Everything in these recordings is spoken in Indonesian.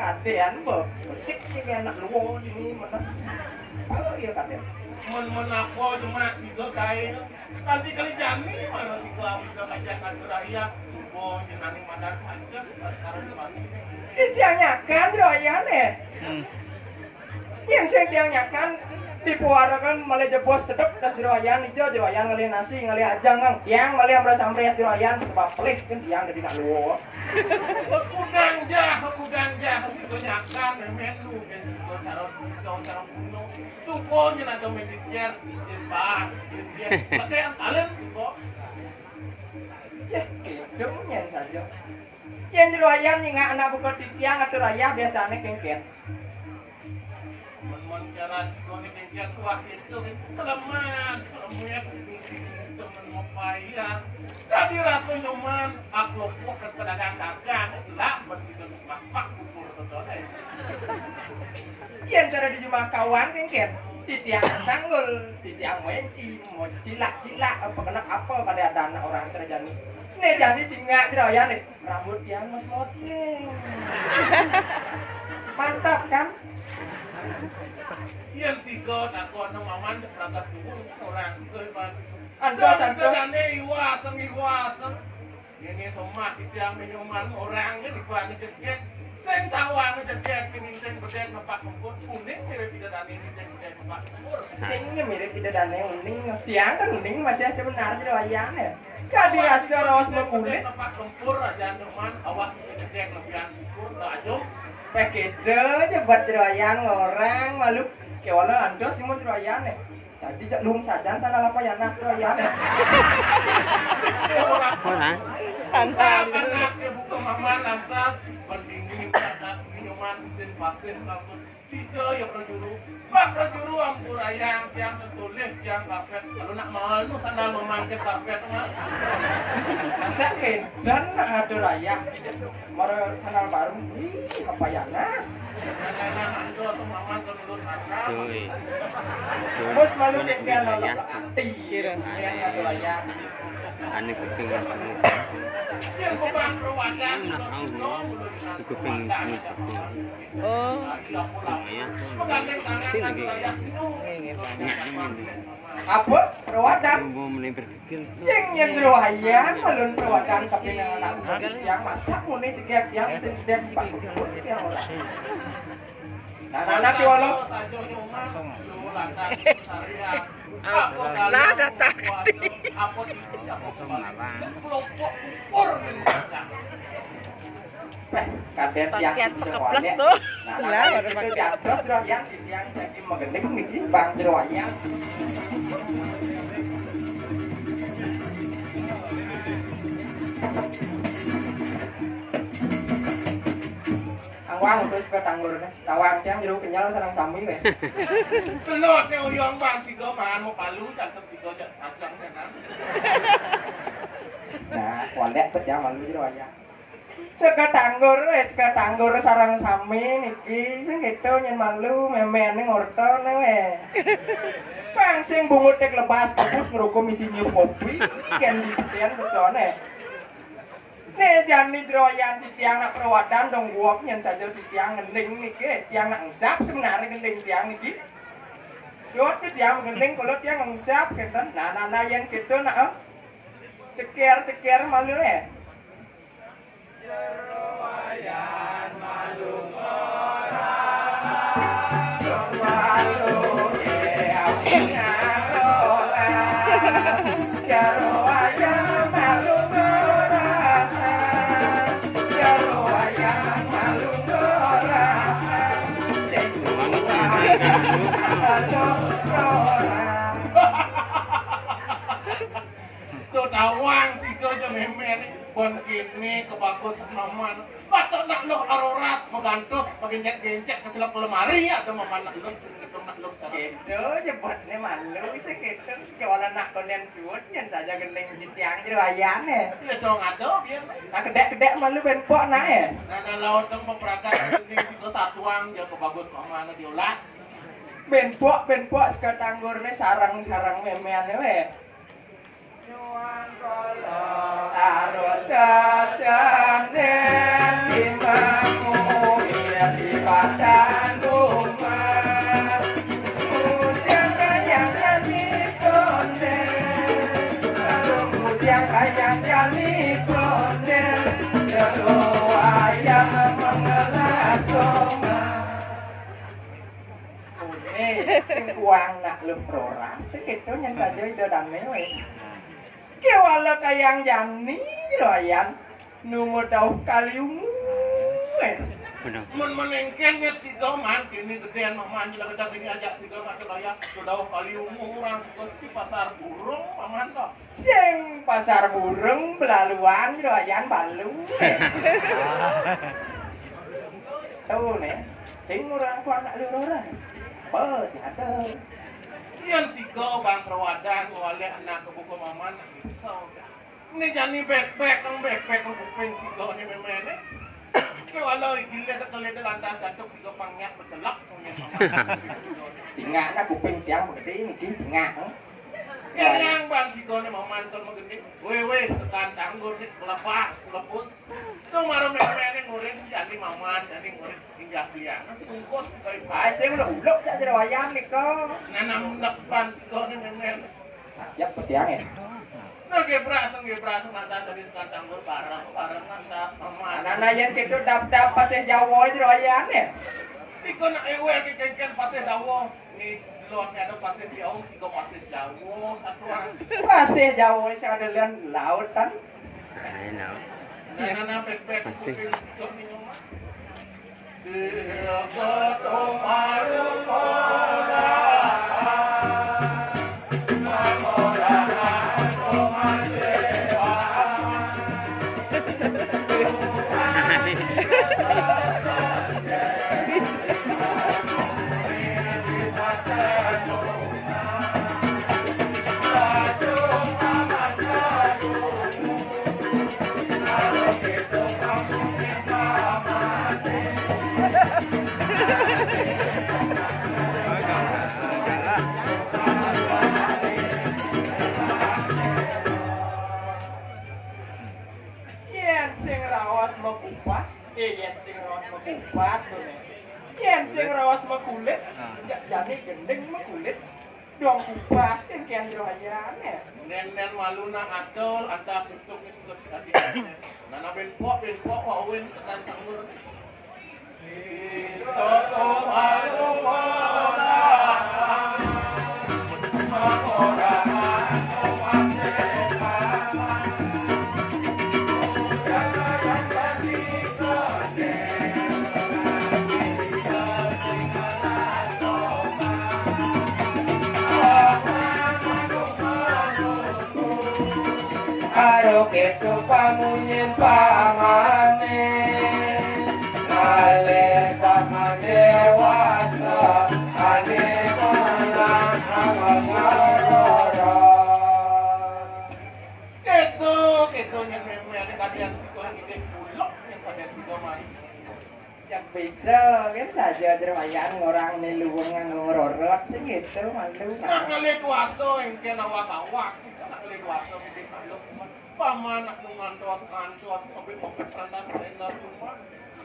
kadean bersik sih enak lu ini mana. Oh iya kadean. Men aku cuma sigo kae nanti kali jani mana sigo bisa ngajakan raya subuh nyenani madar aja sekarang mati Dia nyakan royane. Yang sing dia nyakan dipuarakan malah jebos sedep das royan ijo royan ngali nasi ngali ajang kang yang malah amras amres royan sebab pelih kan yang dari nak lu. Aku ganja sigo nyakan menu kan sigo cara kuno subuh nyenani atau mediter izin pas dia pakai yang kalian sigo Cek gitu nyen saja. Yang royan nih nggak anak buka tiang atau raya biasanya kengket. Menjalan sekolah media tua itu keleman misi teman mopaya tadi rasa nyoman aku ke pedagang dagang tidak bersih pak ukur betul Yang cara di rumah kawan kengket di tiang sanggul di tiang wenci mau cilak apa kena apa pada ada anak orang terjadi nih jadi cingak tidak ya nih rambut yang mas moting mantap kan yang sikot aku anu maman perangkat dulu orang sikot andos dane iwaseng ini somah itu yang minuman orang ini bukan jejet sing tawang jejet kini sing beden bapak kumpul kuning mirip tidak dane ini sing beden bapak kumpul singnya mirip tidak dane uning tiang kan uning masih sebenarnya di wayangnya kadi rasa rawas kulit bapak kumpul aja teman awas jejet lebihan kumpul aja Begitu aja buat jeroyan orang malu kewana andos mau jeroyan nih. Tadi jak lung sadan sana apa ya nas jeroyan. Orang anak buka mama lantas pendingin atas minuman sisin pasir langsung tiga ya prajuru ampur ayang yang tertulis yang karpet kalau nak malu sandal memangkit karpet mah Masa dan ada raya mara sandal baru apa ya nas anak ando semaman terlulus akal mus malu dek dia nolak kira yang ada raya ane kuping semua yang beban perwakilan kuping semua oh ya menggandeng tangan raya apa perwadan mau mulai berpikir sing yang jeroyan malun perwadan tapi nang anak yang masak muni tiga yang sedang sepatu yang orang anak kiwalo nah datang apa kadet yang keplek tuh lah itu di atas yang jadi mengending nih bang jeroyan Angwang terus ke tanggul kan, tawang tiang jeruk kenyal sarang sami weh. Telur nih uriang bang sigo mangan mau palu jatuh sigo jatuh kan. Nah, kualek pet ya malu jeroyan. Seka tanggul sarang sami niki sing gitu nyen malu memene ngorto weh. Bang sing bungut tek lebas kabus ngerukum isi nyium kopi kan di tiang betone. Nih jani jeroyan di tiang nak perwadan dong guap nyen saja di tiang ngending niki tiang nak ngesap sebenarnya ngending tiang niki. Yot di tiang ngending kalau tiang ngesap gitu. Nah yang gitu nak ceker malu Jeroyan malu orang dong malu Jeroyan malu orang Jeroyan malu orang Tuh tawang sigo aja memen bon kini kebagus maman batok nak lo aroras megantos pagencet ke celok lemari atau maman nak lo gitu jebotnya malu bisa gitu jualan nak konen suut yang saja gendeng di tiang jeroyan ya dong ada biar nah kedek malu benpok ya nah kalau teng peperakan ini sigo satuang ya kebagus maman diolas benpok sekarang tanggurnya sarang memeannya weh Nuan kolong harus sesanen limamu tiang ayam jali kondel jero ayam mengelas soma sing kuang nak lu prora segitu nyen saja ide dane we ke wala kayang jani royan numu tau kaliumu Udah. menengken nyet si doman kini gedean maman jila kita bini ajak si doman ke raya sudah kali umur orang di pasar burung paman toh sing pasar burung belaluan royan balu tuh nih sing orang kuang nak lu prora si ada yang si kau bang perwadan oleh anak ke buku maman risau ini jani backpack kang kuping si kau ni memang walau gila tak kelihatan lantas gantuk si kau pangyak bercelak cingak nak kuping tiang begede niki cingak yang bang si kau ni maman kalau begini weh sekan tanggur ni kelepas tu maru memang ni ngoreng jani maman jani ngoreng injak liang nasi bungkus kau ay sing uluk jak royan niko nanam depan si kau ni memang siap petiang nah gebraseng lantas dari sekan tanggur bareng lantas maman anak yang gitu dap pasih Jawa itu royan ya si kau nak ewe keken pasir dawo ni luar ni ada pasir biaung si kau pasir dawo satuan pasih Jawa sing ada lian lautan Enak. nana bek Pasir. kuping si kau ni nyoma Sirgoto malu mola yen sing rawas mekupas yen sing rawas mekupas tuh nih yen sing rawas mekulit jadi gendeng mekulit dong kupas kan kian royan ya nen malu na adol anda tutup ni sudah tadi nana benpok wawin tenan sangur Sirgoto malu mola Ayo ketu pamunyin pamane Ngale paman dewasa Ane malang amangaroron Ketu yang memang ada kalian situ yang ide bulok yang kalian situ mari Yang bisa kan saja dermayan ngorang niluwangan ngororot sih gitu malu nak ngeliat waso yang kena awak sih nak ngeliat waso ide maluk paman nak ngantos tapi mau kerandas benar rumah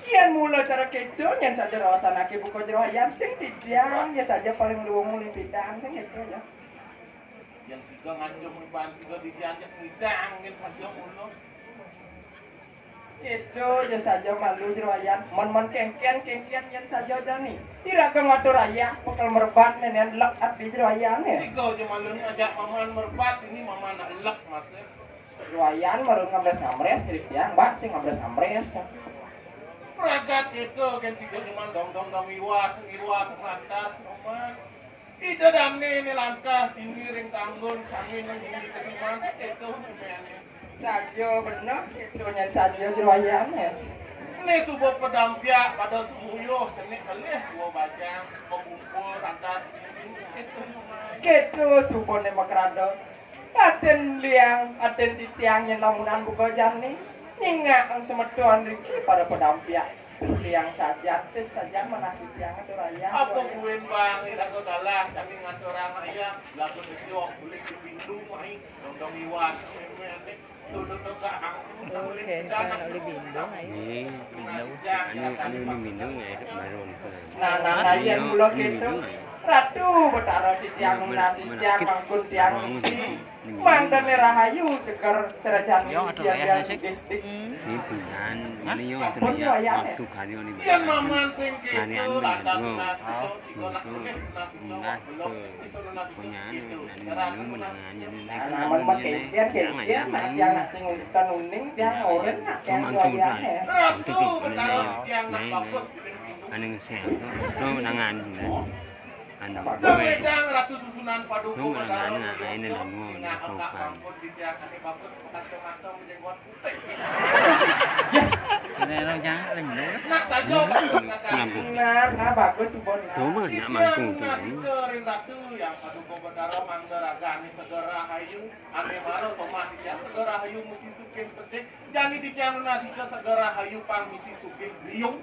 Kian mula cara kedo yang saja rawasan aki buka jeroyan sing tidiang ya saja paling luwung limpitan sing gitu ya yang siga ngancung ban siga dijanjak ngidang yang saja mulu itu ya saja malu jeroyan mon kengkian yang saja dani tidak ngatur raya bakal merbat nenen lek di jeroyan ya siga aja malu ngajak paman merbat ini mama nak lek mas jeroyan baru ngabres jadi tiang mbak sing ngabres Pragat itu kan siga cuma dong iwas lantas paman ida damne ini lantas dimiring tanggun kami nanggung kesiman itu sebenarnya saja bener itu yang saja jeroyan ya ini subuh pedampia pada semuyuh cenik kelih dua bajang pengumpul lantas itu gitu supone makrado aden liang aden di tiang yang lamunan buka jani nyingak ang semetuan riki pada pedampia liang saja tes saja menakut tiang itu raya apa kuin bang ira ko kalah kami ngatur orang ayah lagu itu boleh dipindu mai dong iwas duduk ka Okay, kan oleh bindong ayo. Ini minum ya, baru. nah yan mulok itu Ratu betara di tiang nasi tiang mangkun tiang iki. Mangdane rahayu seger cerajane siang dik. Si penyan, ini yo waktu kali ini. Yan maman sing Nani gitu, anu lantas anu, nasi cok, siko nak itu kuning, nasi cok, enggak belum sing iso nasi punya cok gitu. anu, Sekarang nani aku menangan nasi jadi Naman maketian ketian nak tiang nak sing kanuning tiang oren nak tiang wayane. Ratu betara di tiang nak bagus. aneh siang itu menangan anak Terus gue wedang ratu susunan paduka Lu betara menangan di ini tiang nemu singa sopan. engkak kampung di tiang kaki bagus kacau-kacau menjenggot putih. Ini orang jangan lagi Nak saja bagus nak Nah bagus subon. tuh mah Di nak tiang mangkung tuh nasi cering ratu yang paduka betara manggeragani segera hayu ane maro somah di tiang segera hayu musi sukin petik jani di tiang nasi cok segera hayu pang misi sukin riung.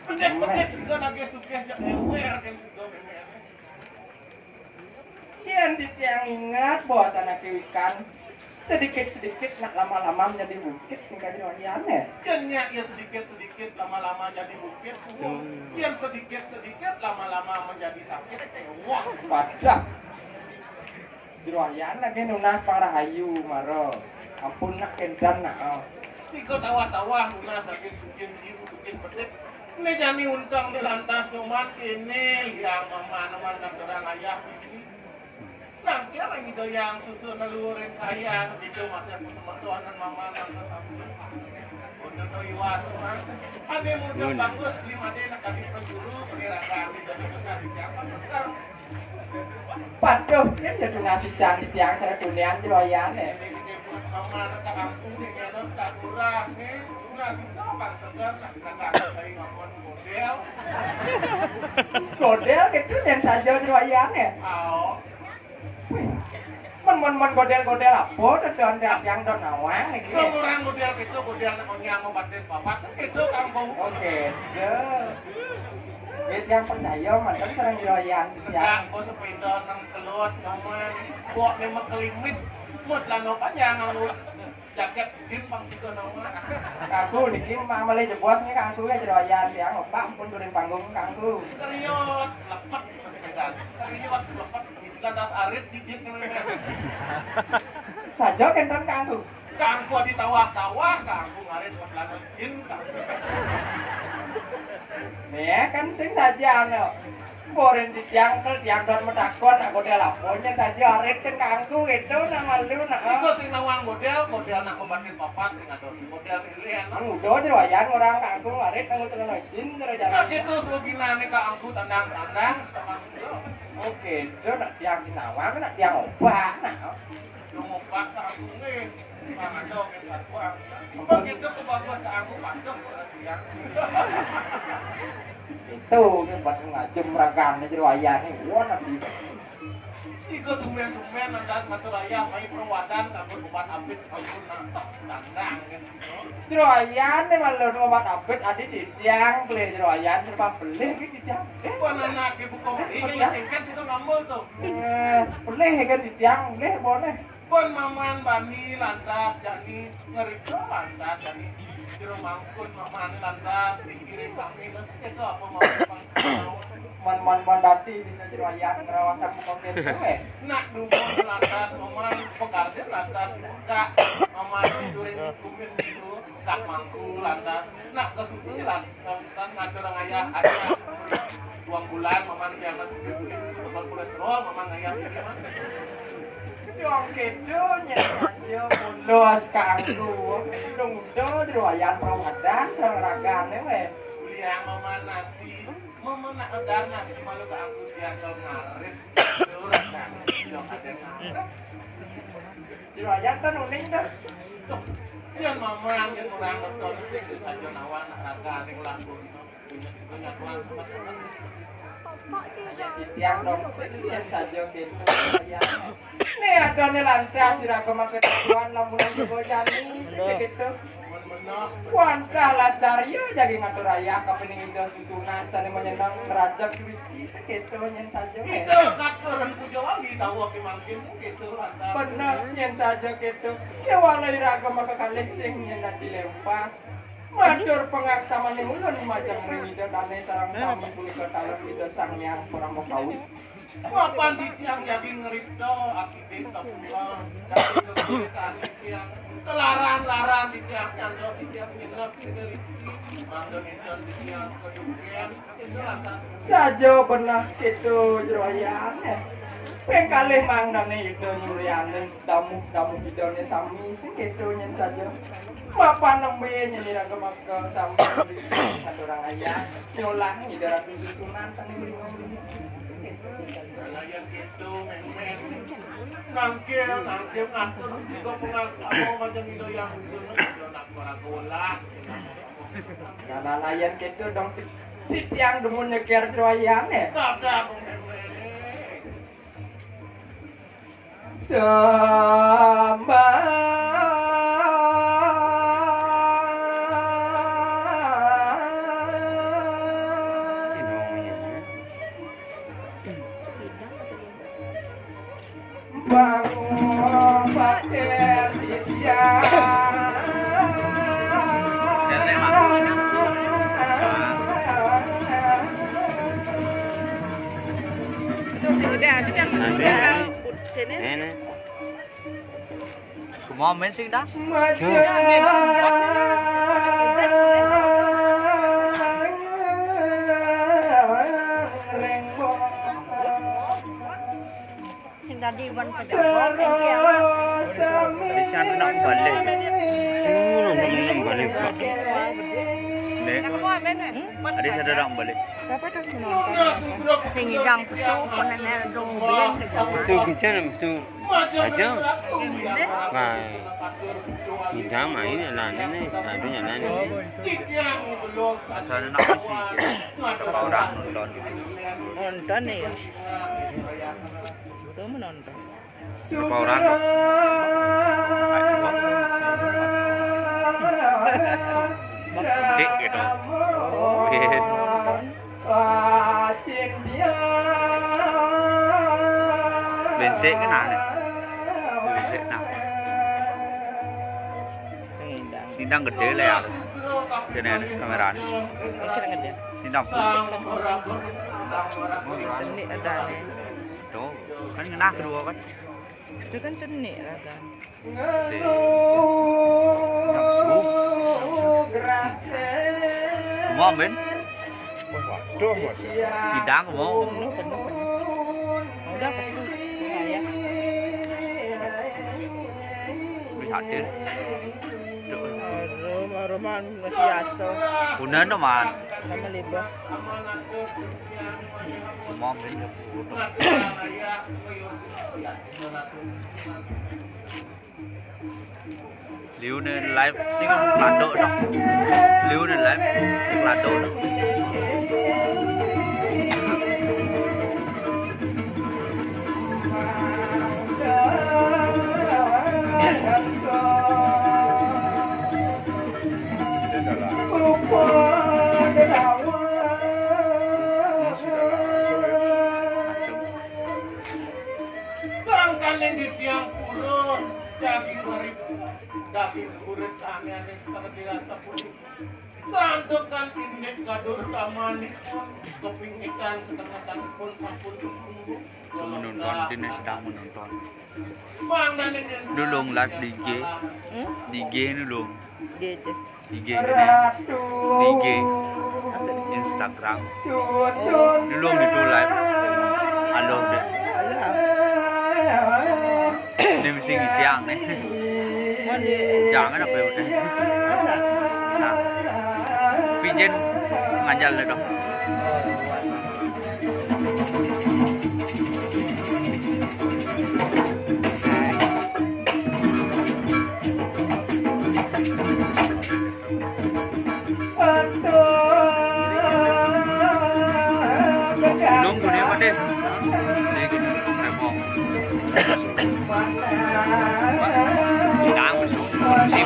Pendek-pendek sih kan agak sugih jak ewer kan suga memer. Kian di tiang ingat bahwa ikan sedikit-sedikit nak lama-lama menjadi bukit tinggal di wayane. Kiannya ia sedikit-sedikit lama-lama jadi bukit. Kian sedikit-sedikit lama-lama menjadi sakit. Wah, Padah. Di wayane ge nunas pangrahayu maro. Ampun nak kendan nak. siko tawa-tawa lunas daging sukin biru sukin pedek. Ini jani untang di lantas cuman ini yang mana-mana nak dorang ayah ini. Nang kira lagi yang susu nalurin kaya gitu masih aku semedoanan mama nang kesamping. Untuk no iwas man. Ade muda bagus lima ade nak kali penjuru penirakan di dari nasi siapa sekarang. Paduh, dia jadi nasi cantik tiang cara kunian di wayane. Ini buat mama nak kampung ni kan tak kurang ni. Nasi siapa sekarang nak saya ngomong model. Godel gitu yang saja di wayane. Oh. Men godel-godel apa don yang don awang iki. Kalau orang model gitu, model nak nyang batis papat, segitu kampung. Oke, deh. Yang percaya macam sering doyan Yang yang kau sepeda nang kelut, naman buat memang kelimis, mut lah no panjang aku jaket jin pang siko naman. aku niki mamale jebos nih kangku ya doyan yang opak pun turun panggung kangku. Keriot, lepet sepeda, keriot lepet, istilah das arit dijit namanya. Saja kenton kangku. Kangku ditawah-tawah, kangku ngarit buat lagu jin kangku. Nih kan sing saja no. Boren di tiang don medakon aku dia laponya saja arit kan kangku itu nama lu nak. Itu sing nawang model nak membatis papat, sing ada si model pilihan. Udah doyan orang kangku arit aku terus izin terus Nah jalan. gitu seginane ka angku tandang-tandang sama Oke, itu nak tiang sinawang nak tiang obak nak. lumuk ka angku nge. Mangan dong yang satu angku. Begitu kebagus ka angku panjang dia. Itu buat ngajum ragan jadi wayane wah nanti. Iku tumen-tumen nanti ngatur ayah mai perawatan kabur obat abit angku nantok tandang gitu. Jeroyan malah obat abet adi di tiang beli jeroyan serba beli gitu tiang. Panana ke buka ini kan situ ngambul tuh. Beli kan di tiang beli boleh. Pun maman bani lantas jadi ngerito lantas jadi jero mangkun maman lantas dikirim kami terus itu apa mau Man dati bisa jeroyan kerawasan mungkin tuh nak dumon lantas maman pekarja lantas buka maman tidurin kumin itu kak mangku lantas nak kesuci lantas ngatur ayah ada uang bulan maman biasa sudah beli tempat kolesterol maman ayah gimana Yang kedonya saja mulos kangku. Dong udah jeroyan perawatan seragane weh. kuliah maman nasi maman nak edar nasi malu ke aku dia ke ngarit terus kan jauh ada ngarit Jeroyan kan uning dah. tuh yang maman yang orang nonton sing saja nawan nak raga ning lagu punya sebanyak uang sama-sama Di tiang dong sekian saja gitu. Nih ada nih lantas sirago makan tuan lamunan juga jani segitu. menok Wantah lasaryo jadi ngatur raya kepening itu susunan sana menyenang merajak duiti segitu nyen saja. itu katuran pujo lagi tahu aki mangkin gitu lantas Bener nyen saja gitu. Kewalai raga maka kalih sing nyen dilempas. Matur pengaksama ning ulun majang ringida dane sareng sami punika talon ida sang yang kurang kawin. Kapan di tiang jadi ngerito akibat sepuluh dari kebutuhan tiang kelaran-laran di tiang nyandok di tiang nginep di deliki mandor nginep di tiang kedukian itu lantas Saja benah kitu jroyane. Ping kalih mangdane ida nyurianen damu idane sami sing kitu nyen saja. Bapak nembe nyelira kemaka sampe orang ayah nyolah idara susunan tani bringo. nelayan itu men nangkil ngatur itu pengaksama macam itu yang usulnya itu nak paragolas Nah layan kitu dong tiang demun nyeker jroyane. tabrak Bangun pakai Ini. Kumau main sih dah. Tadi wan pejabat Bisa nak balik. Suruh balik. Dek. Ada sadar nak balik. siapa tuh nonton tinggi dang pesu penenel dong bian ke Su kincang su aja. Nah. Kita main lah ni. Adunya lah ni. Asal nak kasih. Orang nonton. Nonton nih ya. Itu menonton. Berapa orang? Dik gitu. Bensek kan ada. Bensek nak. Sindang gede lah ya. Kena kamera ni. Kira dia. Sindang. Cenik ada nih. Tuh, kan kena kedua kan. Itu kan cenik lah kan. Semua ben. Sindang mau. Penuh. Udah pesu. Ya. Bisa hadir. Roman masih aso. Punan tu man. Sama libas. Semua ben. Liu ni live sing lado dah. Liu ni live sing lado dah. sangkan yang di tiang purun daging urip daging urip aneh sangat dirasa pulih santukan indek kadur tamani kepingitan ketengah pun sampun sungguh Menonton sini sedang menonton. bang dan ini Dulung live di IG. Di IG ni dulung. Gitu. Di IG ni. Di IG. Instagram. Dulung itu live. Halo deh. Ini mesti siang nih. Jangan apa udah. Nah. Pijen ngajal le dong. Belum dunia apa deh? Ini kita repot. Kadang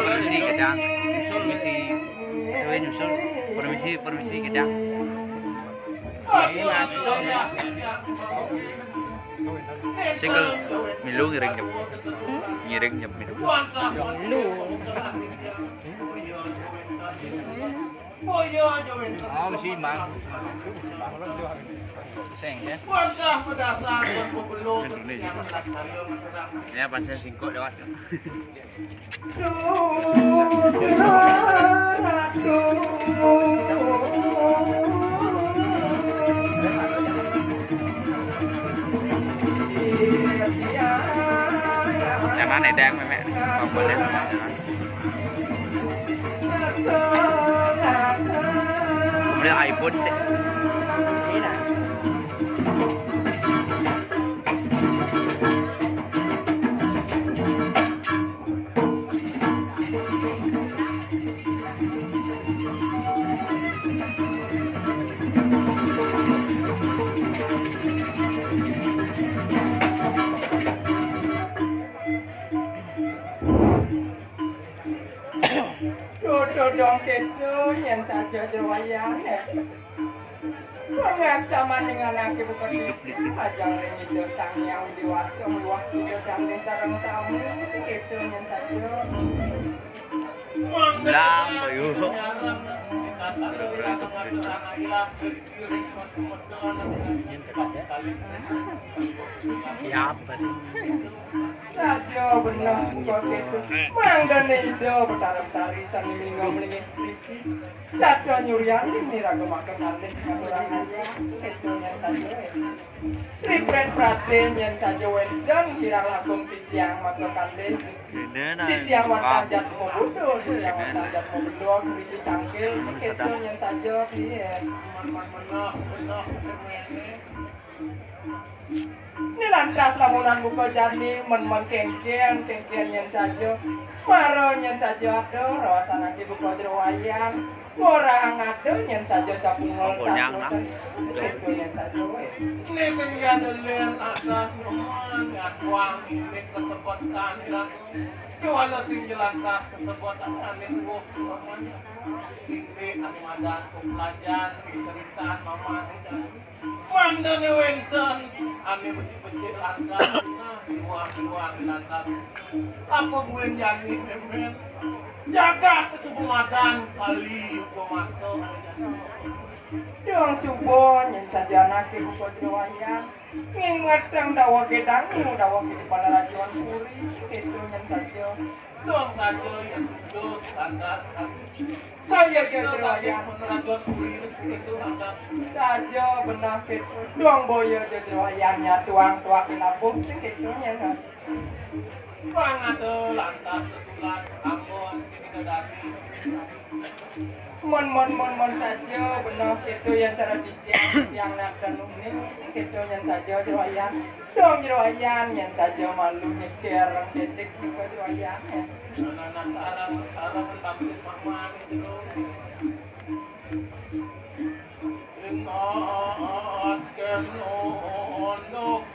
permisi kadang nyusul misi dewe nyusul permisi kadang ini masuk Single milu ngiring nyep. Ngiring nyep milu. Lu. Oh, masih mang. Seng ya. Ya pasien singkok lewat. Yang mana đang mẹ còn bớt lên beli iPhone sih. Dodong cedo yang saja jawayang ya. Pengaksa dengan aki bukan itu ajang ringi dosang yang dewasa waktu dan sarang samu segitu yang saja. Bilang bayu. Siap tadi. Saja benar kok itu. Mang dan itu bertari-tari sambil melingkar-melingkar. Saja nyurian ini ragu makan aneh orang aja. Itu yang saja. Ripret praten yang saja wedang kira langsung titiang maka kandeng. Titiang wantajat mau bodoh, titiang wantajat mau bodoh, beri tangkil, itu yang saja. Iya. Ini lantas lamunan buka jadi men kengkian yang saja maro yang saja ada rasa nanti buka jerowayan orang ada yang saja sapungol segitu yang saja ini sehingga dalian atas nyoman ngatwang ini kesebutan jual sing jelantas kesebutan aneh buah ini animadan pelajar ceritaan mama Mang dan wenten, ane becik-becik lantas, hiwang lantas. Apa bulan jani memen? Jaga kesubumadan kali uko masuk. Dong subuh yang saja nake buka jerowayan ingat yang dawa gedangmu dawa di pada rajuan puri segitu yang saja. Doang saja yang kudus lantas. Saya jerowayan Rajuan puri itu lantas. saja benar itu doang boyo jerowayannya tuang-tuakin apung segitu yang Pangado lantas tetulan ambon kita dari. Mon saja benar itu yang cara dijang yang nak dan unik segitu yang saja jerowayan dong jerowayan yang saja malu mikir detik juga jerowayan ya. Sarang tapi mama itu. Ingat kenono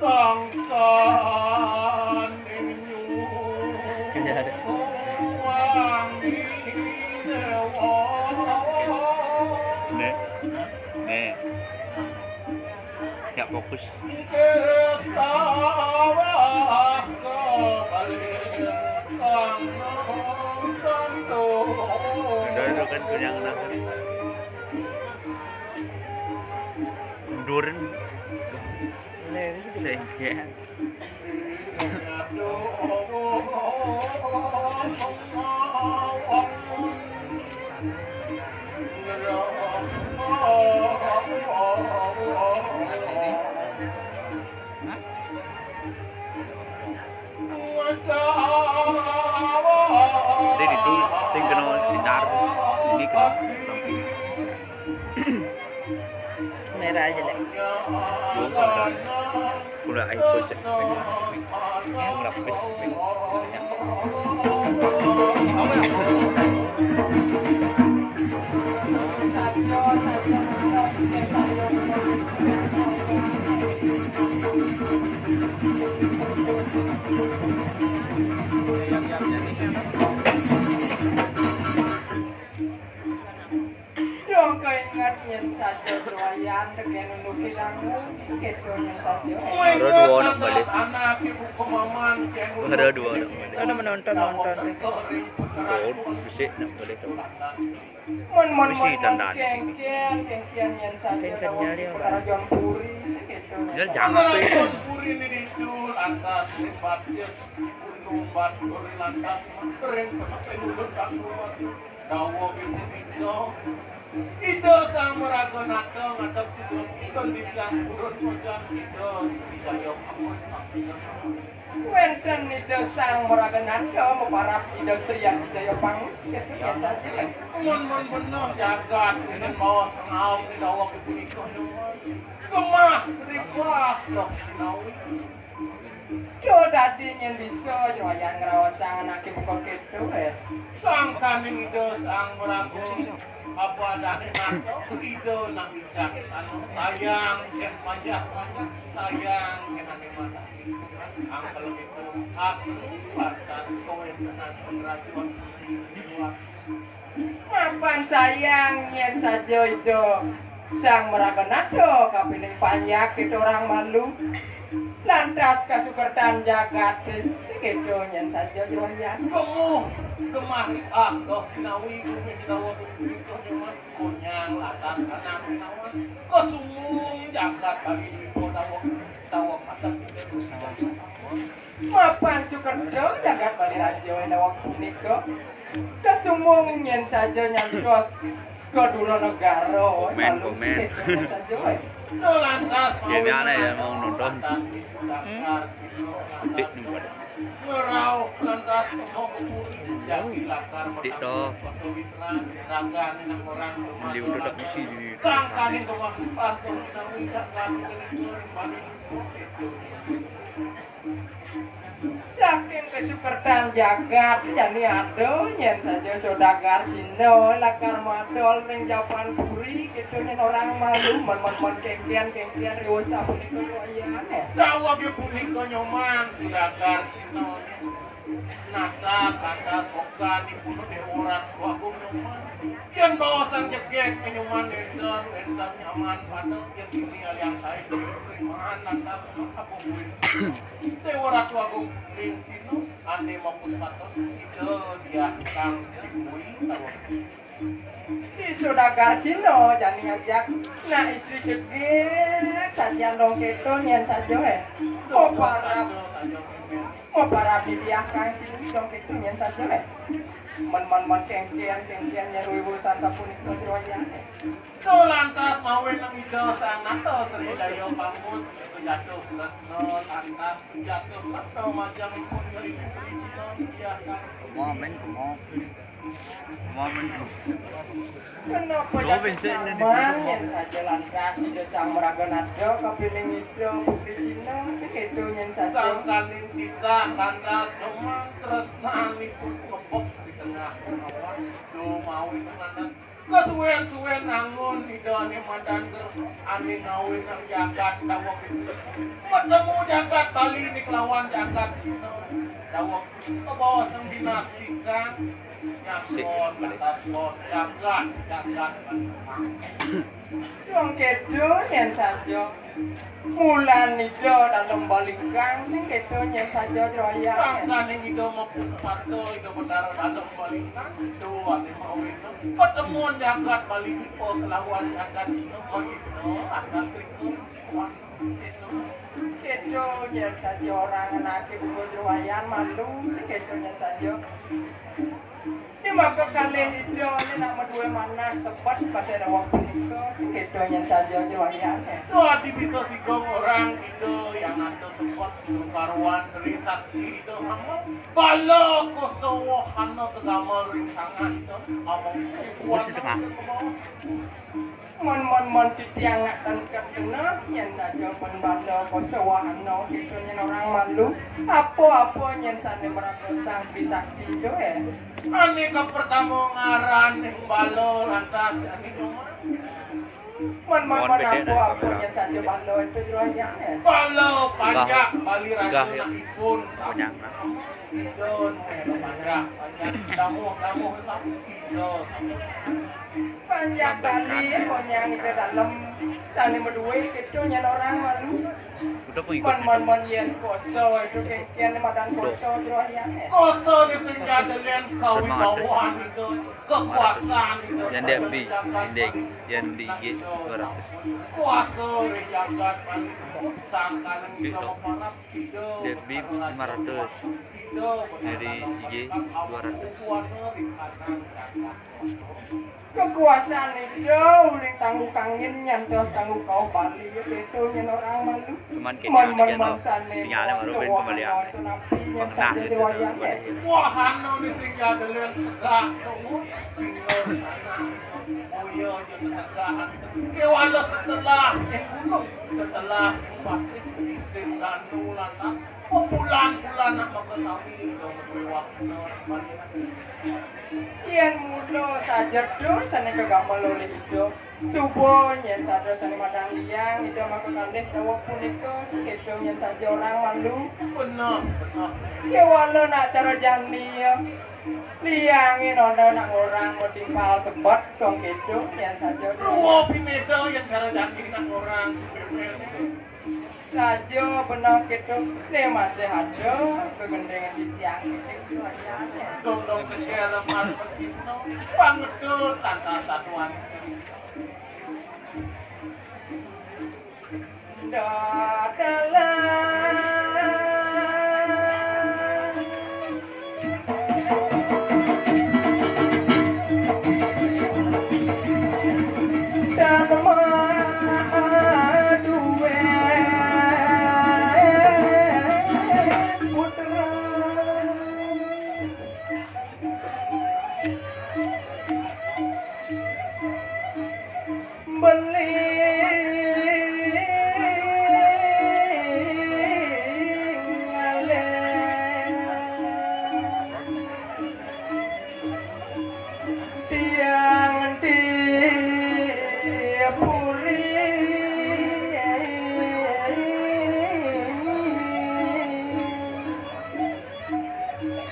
Sangkan inyu wangi dewa. Nih. Siap fokus. Kesawah kebalik kang tanto. Udah kan punya anak. Mundurin. Saya. Jadi itu sing kena sinar ini kena aja deh. Udah ikut cek yang lapis Dong kau ingat nyen saja doyan teken unduk hilangmu sekedo nyen saja. Ada dua orang balik. Anak ibu kemaman Ada dua orang balik. Udah menonton deh. Oh, bisik nak balik tu. Mon Mesti tandaan. kengkian nyen saja. Kengkian dia, Perkara John Puri sekedo. Dia jangan pe. puri ni didul atas lebat yes gunung batu lantas kering penulun kanuan dawo gitu itu sang meragonato ngadap sidron itu di bilang urut mojang itu dijayok amus maksudnya Wenten ide sang moragenando meparap ide Sriya Cidaya Pangus kedo nyen saja. mon benuh jagat dengan bawa sengaum di dawa kepunikah gemah ribah dok sinawi Yo dadi nyen bisa joyan ngrawasang anake pokok kedo sang kaning ide sang merago apa adane nato ide nak bijaksana sayang ken panjang sayang ken ane mata ang kalau itu asli batas kowe tenan pengrajin Mapan sayang nyen saja itu sang meragenado kapining panyak itu orang malu lantas kasukertan jagat sekedo nyen saja joyan gemah doh kinawi umi kinawa itu cuma konyang atas kanan kinawan kesumung jagat bagi ibu dawa patah mapan sukerdo jagat bali rajo dawak punika kesumung nyen saja nyantos kedua negara Komen. saja lantas Dia ni anak yang mau nonton. Dik ni buat. merau lantas mau jadi lakar Dik dah. pasawitran ragan nang orang Liu tu tak mesti di. sang kaning gemah pastor nang widak kan saking kesukertan jagat jani ado nyen saja saudagar Cina lakar madol ning Japan Puri gitu nyen orang malu mon kengkian riosa punika doyan dawa ge punika nyoman sudagar Cina nata kata soka di puno de orang tua nyoman yen bawa sang jegek nyoman edan nyaman pada yen ini aliang saya serimaan nata apa buin te ora tua gung ring Cina ane mapus paton itu dia kang cipui tawa di saudagar Cina jani ajak nah istri jegek sajian dong keto nyen saja Oh para bibiah kancing dong itu nyen saja men kengkian nyeruibusan sapunika joyan to lantas mawen nang ida sang nato Sri Daya Pangus itu jatuh tresno lantas jatuh tresno majang pun dari Cina dia kan Momen. kenapa Dua bensin ini di nyen saja lantas ide sang meragenado kapining itu di Cina sekedo nyen saja sangkanin kita lantas domang tresnani pun ngepok di tengah awan do mau itu lantas kesuwen angun idane madan ane ngawin nang jagat dawak itu ketemu jagat Bali ni kelawan jagat Cina dawak ke bawah sang dinastika yang bos atas bos jagat dong kedo nyen saja mulan itu dalam balingkang sing kedo nyen saja joyan sangkaning itu mau puspato itu benar dalam balikan itu ane mau itu ketemuan jagat Bali itu kelawan jagat Cina mau Cina akan trikun sikuan itu kedo nyen saja orang anake ugo joyan malu sing kedo nyen saja di maka kali itu ini nak medue mana sepet pas ada waktu itu sing kedo nyen saja joyan doa bisa sigong orang itu yang ada sempat karuan dari sakti itu ngomong balo kosowo hano kegamal rintangan itu ngomong kuat mon titiang nak tengket kena nyen saja penbanda kosewahan no gitu nyen orang malu apa nyen sane merasa sang bisakti do Ani ke pertama ngaran yang balo lantas ani cuma mon apa nyen saja balo itu jerohnya balo panjang bali Gah, rasa ya. nak ipun Panjang, nah. Idon panjang kamu sama idon sama banyak kali konyang itu dalam sane medue gitu nyen orang malu Udah pengikut. mon yen koso itu kian madan koso jerohnya koso di senjata dan kewibawaan itu kekuasaan itu Yang Devi, Indeng, yang di IG 200. kuasa di jagat paling sangka yang bisa Gitu. memanap itu Devi 500. Dari IG 200. kekuasaan itu uling tangguh kangin nyantos tangguh kau Bali itu nyen orang malu Cuman kayaknya dia no, sane tinggalnya baru ben kembalian. Pernah gitu. wahano di senjata dan tegak tunggu singgol sana oh iya jadi tegahan kewala setelah yang gunung setelah yang pasti isim dan lantas bulan-bulan nak mengesawi itu waktu Iyan mulo saja do sane kagamal oleh hidup subuh nyen saja sane madang liang itu maka kalih dawa punika sekedo nyen saja orang malu benar kewala nak cara jani liangin ono nak orang mau timpal sebab dong gitu nyen saja rumah pinedo yang cara janji nak orang saja benar gitu nih masih ada kegendengan di tiang itu ayahnya dong segala mal pecino banget tuh tanda satuan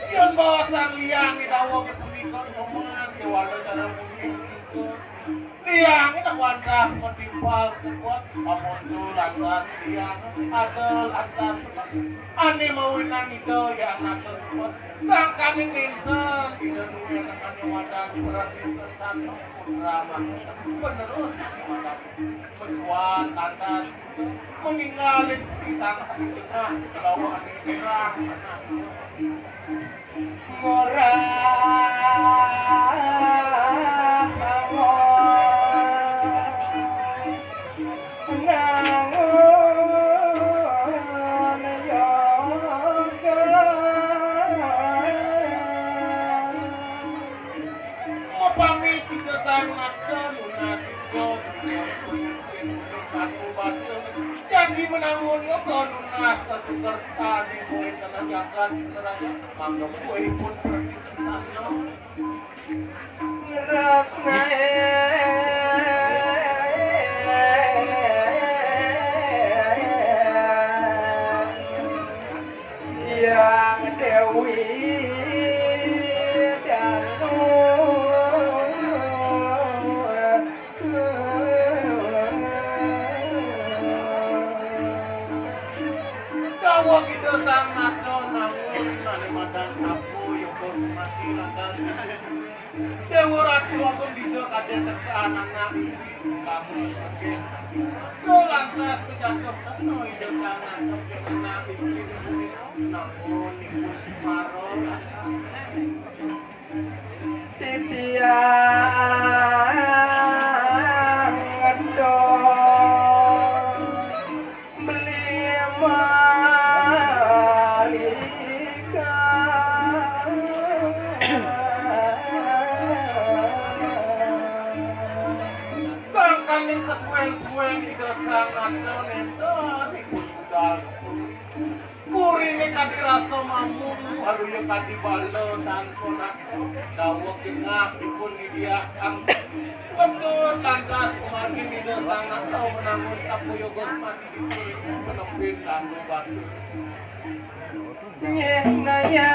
Yan bawa sang liang idawo ke punika nyoman ke wala cara mungkin liang ina wanda menimpal sekuat amondu lantas liang adel lantas ani mawinang itu yang nato sekuat sang kami ninten ina dunia dengan nyawadan berarti setan putra penerus nyawadan mencuan lantas meninggalin pisang hati tengah kalau ani kerang pamit kita sangat lunas jadi menanggung yo lunas kasukar tadi boleh tenajakan neraka mangga kue pun pergi sana ngeras yang Dewi dan Dawa kita sangat namun nalimadan aku yang kau semati lantas Dewa ratu aku bisa kaden tekan anak istri kamu sebagai kau lantas kejatuh no hidup sangat sebagai anak istri namun ibu Sumaro titiang ngedong beli malika Sangkan nonton ikut budal. Kurine kadi rasa mamun, harunya kadi balo dan konak dawa kengah ipun dia ang betul lantas kemarin itu sangat tahu menangun tapu yogos mati di penopin dan batu. Naya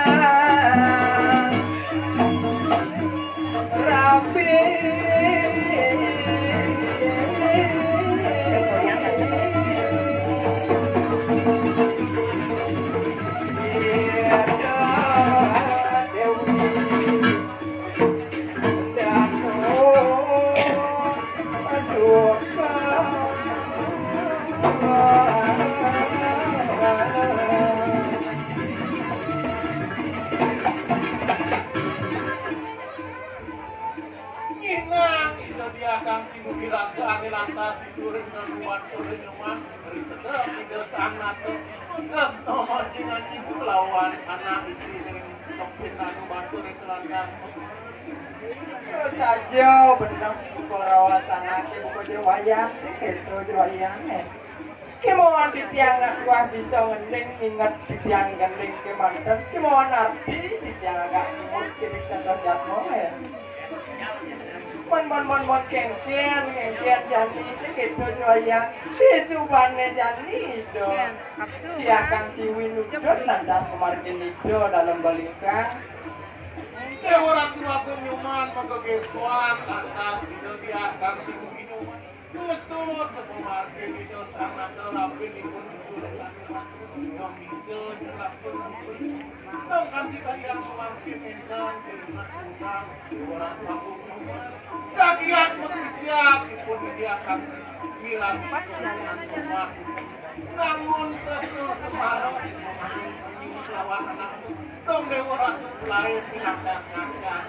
Rapi Inang itu dia kang sing biraga ane lantas diturin dan buat turin rumah dari sedap ide sang nato terus nomor dengan ibu lawan anak istri dengan sopin dan bantu dari telantas saja benang buku rawasan aki buku jewayang sih gitu jewayangnya kemauan di tiang gua bisa ngending ingat di tiang gending ke mantan kemauan arti di tiang agak imut kiri contoh jatuh ya mon kengkian jadi sih gitu jewayang si subane jadi itu dia akan ciwin udut lantas kemarin itu dalam balingkang dia orang tua kunyuman magagesuan lantas itu dia akan sing minuman ngetut sepemargin itu sangat terapin ikut yang bisa dilapun dong kan kita yang semakin insan keingat kurang orang tua kunyuman kagiat siap ikut dia akan mirang dengan semua namun terus separuh lawan anak dong dewa ratu lain bilang dan ngangkat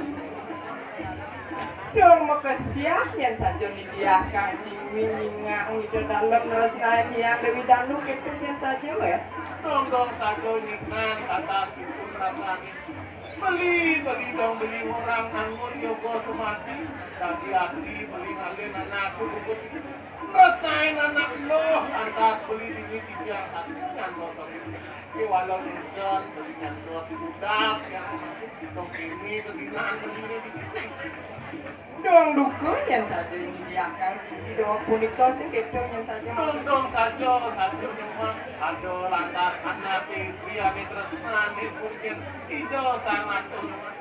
dong makasiap yang saja dia kang ciwi nyingang itu dalam resnain yang Dewi Danu gitu yang saja ya dong saja nyingang atas itu merasani beli orang namun yogo sumati tadi hati beli ngalin anakku bukut terus naik anak lo atas beli ini yang satu nyantos tapi walau nonton beli nyantos budak yang dong ini keginaan beli di sisi dong dukun yang saja ini dia kang ciwi dong punika sih gitu yang saja dong saja cuma ada lantas anak istri yang terus nanti mungkin itu sangat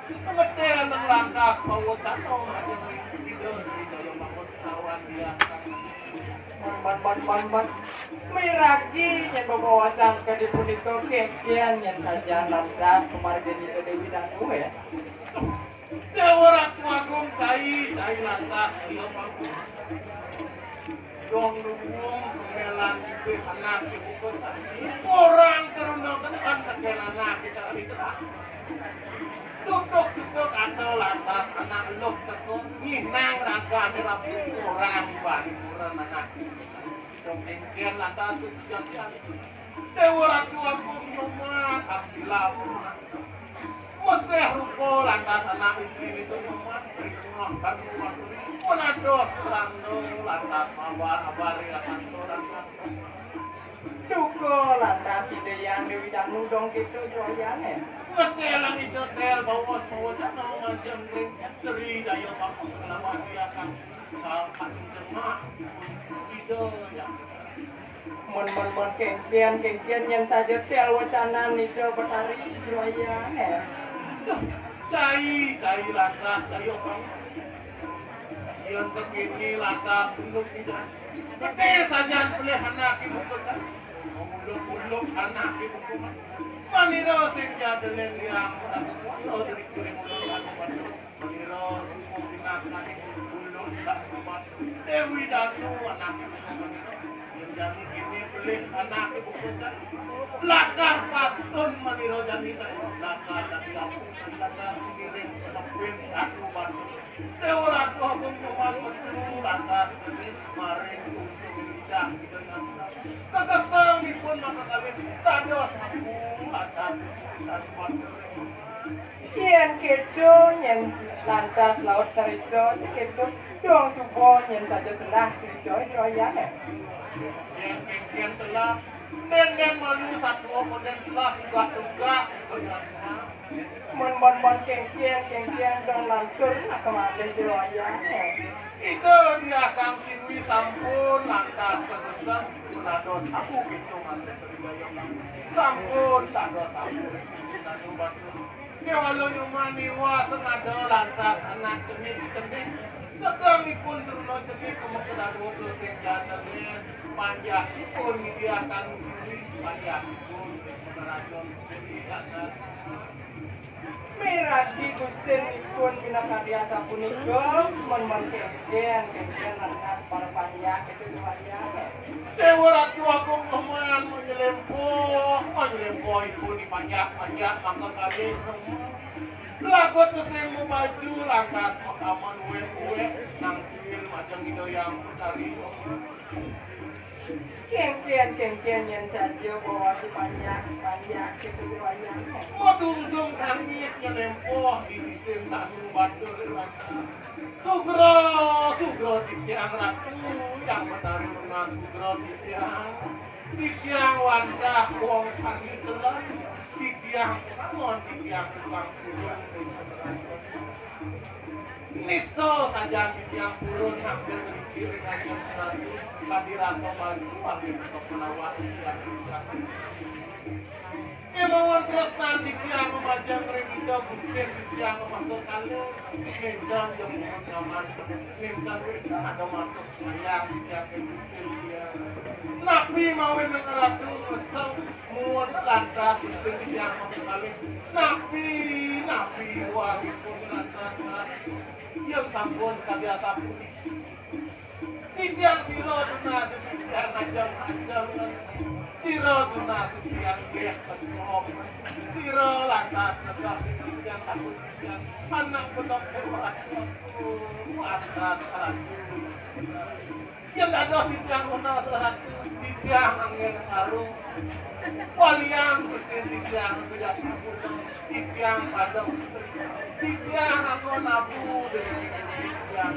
pengetel lantas bawa cano aja itu itu yang bagus kawan dia man miragi yang bawasan sekali punika kekian yang saja lantas kemarin itu Dewi Danu ya Dewa Ratu Agung cai lantas dia mampu dong nunggung kemelan itu anak ibu kota orang terundang tekan tekan anak kita terang duduk atau lantas anak lo tekun nang raga merapi orang kurang anak dong engkian lantas kejadian Dewa Ratu Agung nyoman abdilah Meseh rupo lantas anak istri itu nyoman berikut kan rumah menados rando lantas abari lantas seorang duko lantas ide yang Dewi Danu dong gitu joyane ngetelang itu tel bawas cano macam seri daya pakus selama dia kan saat jemaah itu ya mon kengkian yang saja tel wacanan itu betari joyane cai lantas daya pakus yang terkini lantas untuk tidak gede saja boleh anak ibu kota muluk anak ibu kota maniro sing jadelen yang so dari kiri muluk anak maniro semua tindakan muluk tak kuat Dewi Danu anak ibu kota yang jadi kini boleh anak ibu kota lakar pastun maniro jadi lakar dari aku lakar kirim lebih aku bantu Dewa Ratu Agung Numan Betul lantas kemarin untuk lidah dengan kekesang pun maka kalian tados aku atas kian kedo yang lantas laut cerita si kedo dong subo yang saja telah cerita joyane Kian telah dengan malu satu kemudian telah juga sebenarnya Mon kengkian dan lantur nak kemana di wayang. itu dia kang cinwi sampun lantas kebesan menados aku gitu mas serigaya sampun lantas aku nadu batu dia walau nyumani wa sengada lantas anak cenik sedang ipun terlalu cenik kemudian 20 senjata panjang pun dia kang cinwi panjang pun merajon tidak Miragi Gusten ikun binakarya sapunika mon kengkian lantas para panjang itu di wayang. Dewa Ratu Agung Noman menyelempoh ibu di panjang maka kali lagot kesemu maju lantas makaman uwe nang kil macam itu yang mencari Kengkian yang saja bawa si panjang itu di wayang. mau tundung tangis nyelempoh di sisi tanggung batu Sugro di tiang ratu yang menari lunas Sugro di tiang wansah wong kami telan di tiang tukang turun Nisto saja di tiang turun hampir berdiri aja satu tadi rasa maju hampir untuk melawat tiang Kemauan terus nanti tiang memajang remida bukit di tiang masuk kali Nindang yang nyaman Nindang ada masuk sayang di tiang bukit dia Nabi mau yang ratu kesel muat lantas di tiang masuk kali Nabi wangi pun lantas yang sampun sekali asapun di tiang silo tunas di tiang ajam Siro tunas yang lihat kesemop Siro lantas negah yang takut yang anak betok hebat atas ratu yang ada di tiang unas ratu di tiang angin sarung waliang di tiang tidak di tiang padang di tiang aku nabu di tiang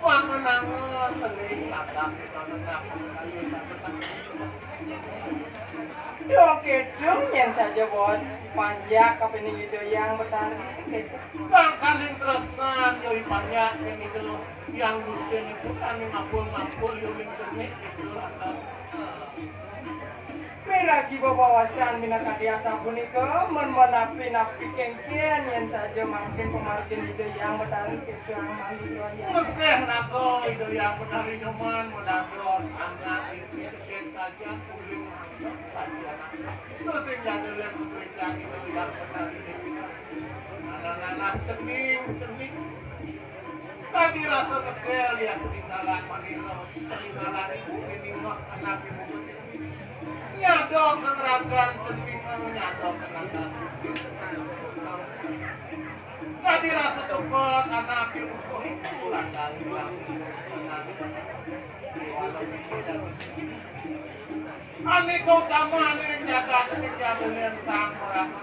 Wangenangan teling ladak Dong kedung yang saja bos panjang kepening itu yang bertahan sedikit. Bangkalin tresnan yoi panjang yang itu yang gusten itu kan ngapul yoling cernik itu lantas Miragi bawasan minakadia sapunika menapi kengkian yang saja makin pemargin itu yang bertahan itu yang mandi wayang. Meseh nako itu yang menari nyoman menagos anak istri kecil saja kuling saja terus yang jadilah kesulitan itu yang menari anak-anak cernik tadi rasa kecil yang ketinggalan manilo ketinggalan ibu ini mah anak ibu nyadok keneragan cermin nyadok kenagas tadi rasa sempat anak ibu itu langkah hilang Ani kau tamu ani yang jaga kesejahteraan yang sang orang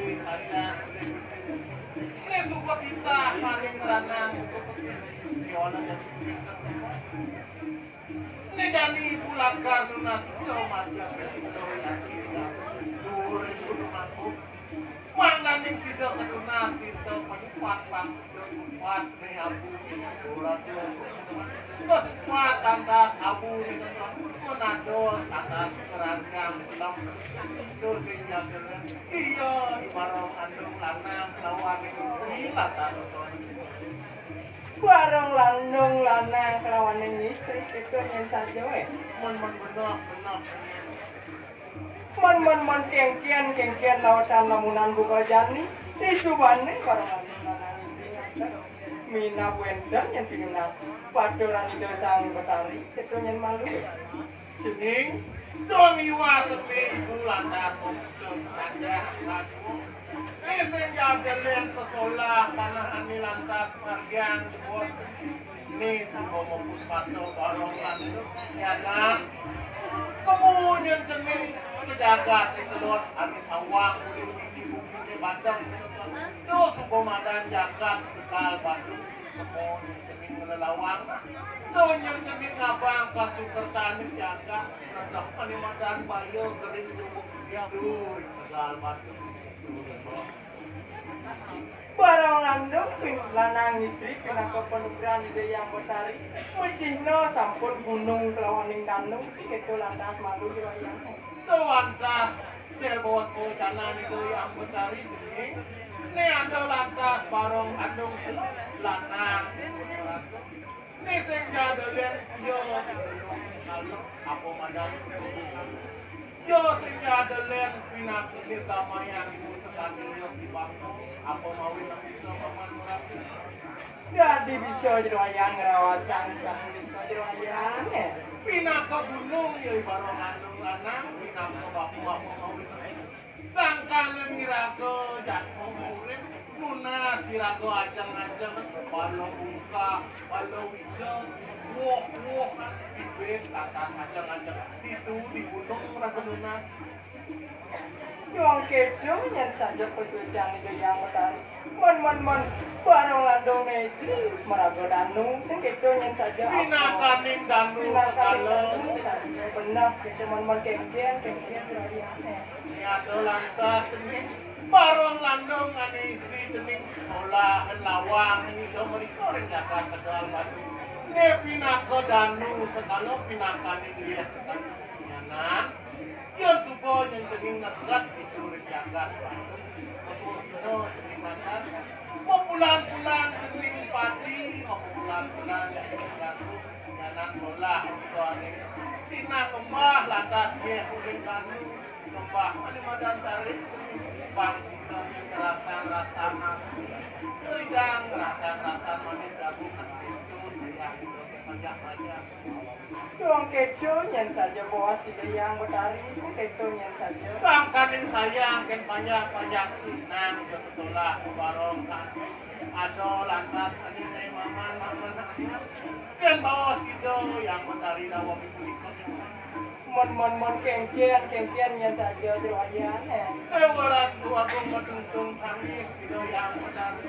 saya ini suka kita paling meranang Yola dan kita semua ini jadi pulangkan lunas cuma jangan itu yang kita dulu rumahku mana nih sido kedunas kita penyupat bang sido penyupat nih abu urat terus kuat tandas abu nih menados atas kerangkang selam terus sehingga iya ibarat andung lanang lawan istri latar Warung landung lanang kelawan istri itu yang saja weh. benar Mon kengkian lautan lamunan buka jani di subane warung landung lanang istri. Mina wendan yang pinunas padoran itu sang betari itu yang malu. Jening dong iwa sepi ibu lantas muncul aja laku Isen jadelen sesolah panah ani lantas margian bos ini sama mokus pato barong lantu ya kan kemudian jening menjaga telur ani sawang ulim di bumi bandang itu suko madan jagat bekal batu ketemu cening ngelawang tuh yang cening ngabang kasukar tani jaga rendah panimadan bayo gering lubuk tidur tegal batu barang landung pin lanang istri pinaka penugran ide yang betari mucihno sampun gunung kelawaning danung sing itu lantas malu wayang tuh antah dia bos bocana itu yang betari cening ini ada lantas barong andung lanang ini sing jadelen yo apa madan yo sing jadelen pinakir tamayan ibu sekali yo di bangku apa mau yang bisa paman murapi jadi bisa jerawayan ngerawasan sang bisa jerawayan ya pinaka gunung yo barong andung lanang pinaka bapu apa mau sangka ngirago jatuh murid nuna sirago ajang-ajang walau buka walau hijau woh ibet atas ajang-ajang itu di gunung rago nunas Yung kedong yan saja pesucian itu yang betari man barang landong na istri marago danung sing kedong yan saja pinakaning danu sekalo benak gitu man kengkian jerawayan ya niado lantas cening barong landong ane istri cening solah lawang itu mereka ring jaga tegal batu ne pinaka danu sekalo pinakaning liat sekalo nyanan yon suko yang cening negat itu ring jaga batu masukino cening lantas mau bulan-bulan cening padi mau bulan-bulan cening gatu nyanan solah itu ane Cina kembah lantas dia kuling danu kembah ane madan cari cening pangsito yang rasa nasi udang rasa manis gabung itu sayang itu pajak Yung kedong yan saja bawa si yang betari sing kedong yan saja sangkaning sayang ken pajak nang ke sekolah barong ado lantas ane maman ken bawa sido yang mentari dawa pikulikon mon kengkian yan saja jerawayan ya Ewarat tua kong matungtung tangis gitu yang mentari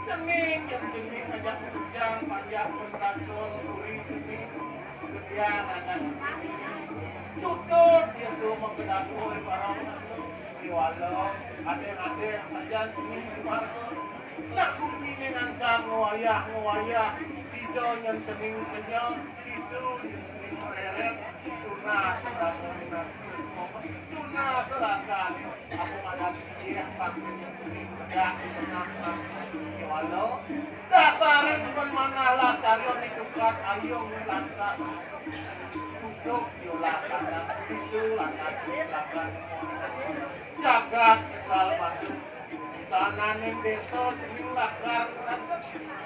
Cening yang cening ajak kejang pajak kontakon uri cening kedian akan tutut dia tuh mengkedakoi barang diwalo ada saja cening kemarko nak kumingan sa ngwayah hijau yang cening kenyang itu yang cening mereret tunas serahkan aku madan dia vaksin yang cening kedak tenang walau dasarin pun manalah carion ditukat ayung lantas duduk yolah lantas itu lantas belakang jagat kekal batu sana ning desa cening lakar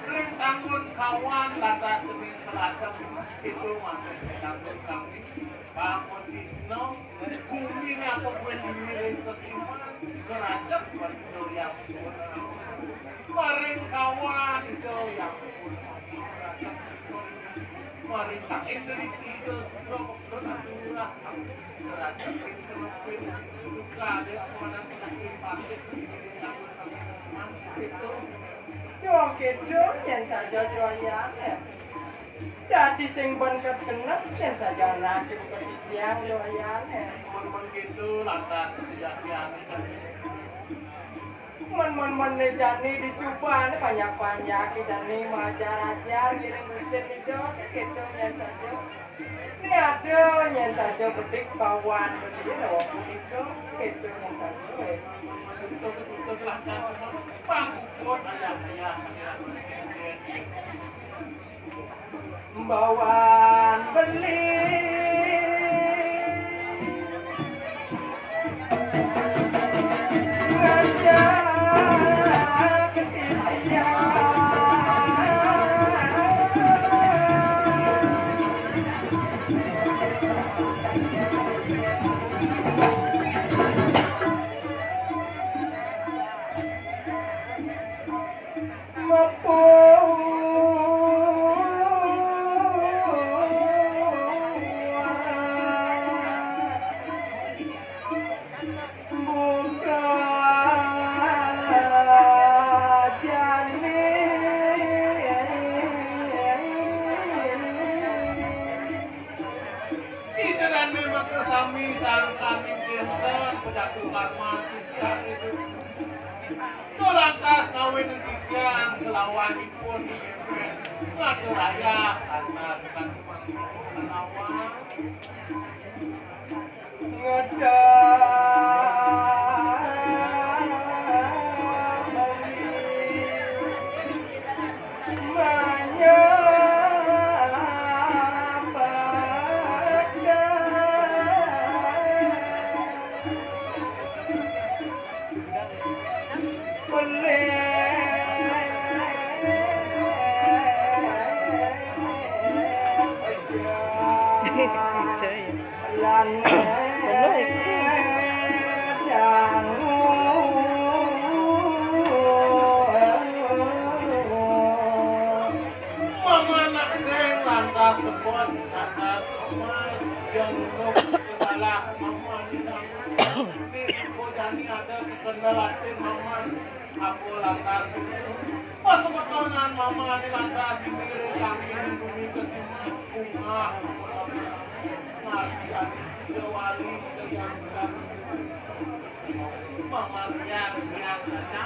ring tanggun kawan lantas cening keladang itu masih tanggun kami Bang Cino, bumi apa gue miring ke siman, kerajaan begitu yang maring kawan itu yang maring tak indri itu sebelum beraturan kerajaan itu duka dia apa yang penting pasir tanggung kami ke siman itu. Yung kedong yan saja jerawayan ya jadi sing ben kekenep yan saja nakit ketitiang jerawayan ya Mun gitu lantas kesejahteraan itu. mon jani di Subang banyak jani majar giring Gusten itu segitu yan saja ini ada yan saja bedik bawan bedik loh itu segitu yan saja Untuk lantas pangkut ayah bawan beli buka jani disangkanin kinten pejaku karman tiang itu itu lantas ngawin tiang kelawan ipun di kemen ngadu raya karena sedang menawang Mama nak sing lantas sebut lantas rumah yang nuk salah mama di sana ini aku jadi ada kekendalatin mama aku lantas pas sebetonan mama di lantas diri kami bumi kesimpan bunga ngerti ada wali yang berat mama yang saja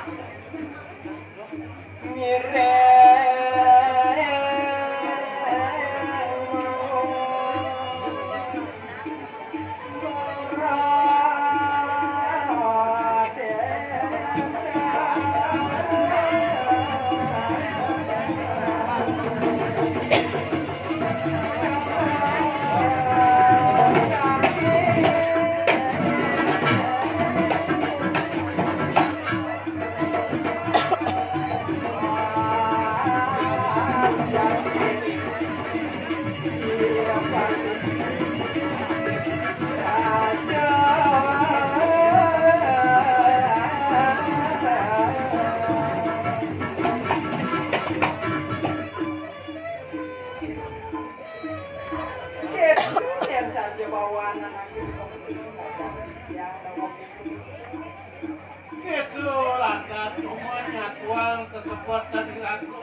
Gitu lantas rumahnya tuang tersebut tadi laku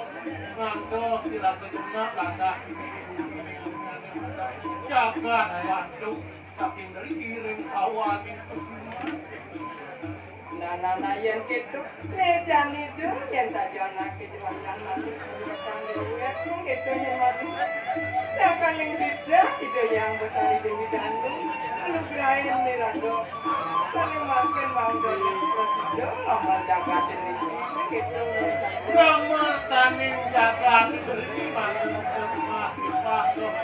ngandos di laku jenak lantas jaga waktu saking dari kirim awan itu Nana yang gitu, lejan itu yang saja anak itu wanita mati menyeretang dewek, gitu yang mati. Seakan yang tidak, itu yang bertari dewi dandung, nugrain nih rado. Kali makin mangga yang presiden, ngomong jaga diri, gitu yang saja. nomor taning jaga diberi mana semua kita doa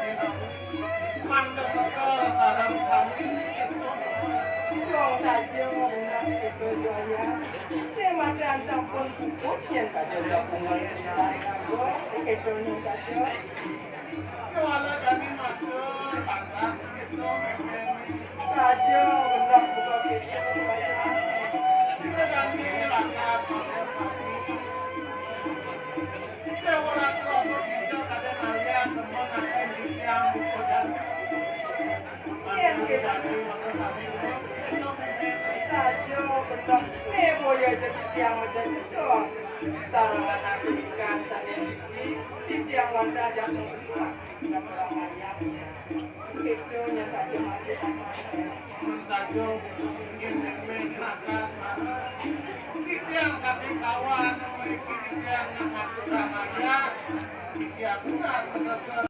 manda sekel sarang samping itu Wong saja ngomong itu jaya. Madan sampun cukup yang saja sapungan cerita nganggo, gitu yang saja. kalau jadi matur pantas gitu Saja benar buka gitu baca. kita ganti lantas orang tua kita ada nanya teman akan yang buku dan Yang kita saja benar. Nih boya jadi tiang macam itu. Sarangan aku ikan sendiri di tiang wanita jatuh semua. Tidak orang ayam. Itu yang saja mati sama saya. saja ingin mengenakan yang satu kawan memiliki yang satu raya yang kunas